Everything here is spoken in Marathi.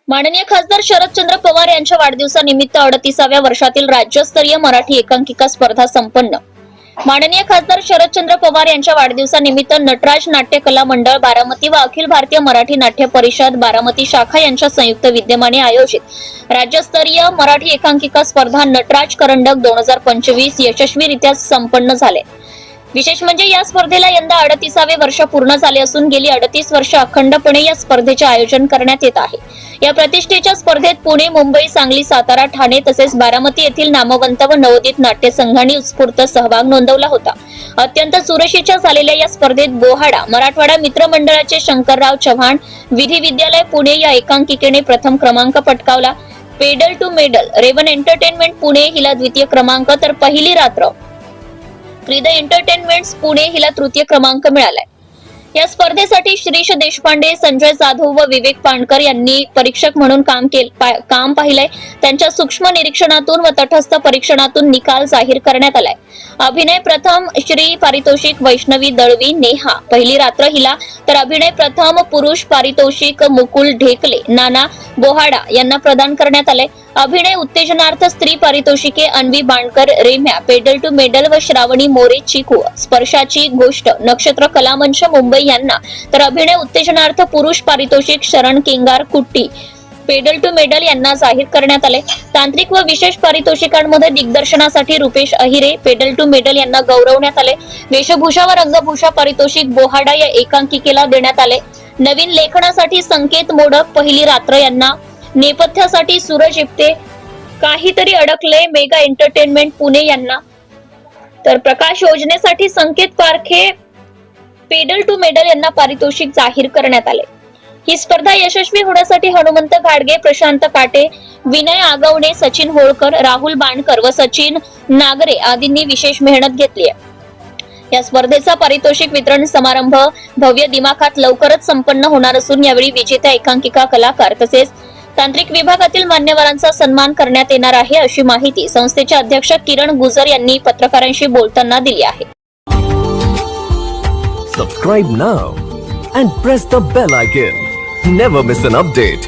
माननीय खासदार शरदचंद्र पवार यांच्या वाढदिवसानिमित्त 38व्या वर्षातील राज्यस्तरीय मराठी एकांकिका स्पर्धा संपन्न. माननीय खासदार शरदचंद्र पवार यांच्या वाढदिवसानिमित्त नटराज नाट्य कला मंडळ बारामती व अखिल भारतीय मराठी नाट्य परिषद बारामती शाखा यांच्या संयुक्त विद्यमाने आयोजित राज्यस्तरीय मराठी एकांकिका स्पर्धा नटराज करंडक 2025 यशस्वीरित्या संपन्न झाले. विशेष म्हणजे या स्पर्धेला यंदा 38वे वर्ष पूर्ण झाले असून गेली 38 वर्ष अखंडपणे या स्पर्धेचे आयोजन करण्यात येत आहे. या प्रतिष्ठेच्या स्पर्धेत पुणे, मुंबई, सांगली, सातारा, ठाणे तसेच बारामती येथील नामवंत व नवोदित नाट्य संघांनी उत्स्फूर्त सहभाग नोंदवला होता. अत्यंत चुरशीच्या झालेल्या या स्पर्धेत बोहाडा मराठवाडा मित्र मंडळाचे शंकरराव चव्हाण विधी विद्यालय पुणे या एकांकिकेने प्रथम क्रमांक पटकावला. Pedal to medal Raven entertainment Pune हिला द्वितीय क्रमांक तर पहिली रात्र क्रीड एंटरटेनमेंट्स पुणे हिला तृतीय क्रमांक मिळालाय. या स्पर्धेसाठी श्रीश देशपांडे, संजय जाधव व विवेक पाणकर यांनी परीक्षक म्हणून काम पाहिलंय. त्यांच्या सूक्ष्म निरीक्षणातून व तटस्थ परीक्षणातून निकाल जाहीर करण्यात आलाय. अभिनय प्रथम श्री पारितोषिक वैष्णवी दळवी नेहा पहिली रात्र हिला तर अभिनय प्रथम पुरुष पारितोषिक मुकुल ढेकले नाना बोहाडा यांना प्रदान करण्यात आले. अभिनय उत्तेजनार्थ स्त्री पारितोषिके Anvi बाणकर Remya pedal to medal व श्रावणी मोरे चिकू स्पर्शाची गोष्ट नक्षत्र कलामंच मुंबई यांना तर अभिनय उत्तेजनार्थ पुरुष पारितोषिक शरण केंगार कुट्टी पेडल टू मेडल यांना जाहीर करण्यात आले. तांत्रिक व विशेष पारितोषिकांमध्ये दिग्दर्शनासाठी Rupesh Ahire pedal to medal यांना गौरवण्यात आले. वेशभूषा व रंगभूषा पारितोषिक बोहाडा या एकांकिकेला देण्यात आले. नवीन लेखनासाठी संकेत मोडक पहिली रात्र यांना, नेपथ्यासाठी सूरज इप्ते काहीतरी अडकले मेगा एंटरटेनमेंट पुणे यांना तर प्रकाश योजनेसाठी संकेत पारखे पेडल टू मेडल यांना पारितोषिक जाहीर करण्यात आले. ही स्पर्धा यशस्वी होण्यासाठी हनुमंत घाडगे, प्रशांत काटे, विनय आगवणे, सचिन होळकर, राहुल बाणकर व सचिन नागरे आदींनी विशेष मेहनत घेतली आहे. या स्पर्धेचा पारितोषिक वितरण समारंभ भव्य दिमाखात लवकरच संपन्न होणार असून यावेळी विजेत्या एकांकिका कलाकार तसेच तांत्रिक विभागातील मान्यवरांचा सन्मान करण्यात येणार आहे, अशी माहिती संस्थेचे अध्यक्ष किरण गुजर यांनी पत्रकारांशी बोलताना दिली आहे. Subscribe now and press the bell icon. Never miss an update.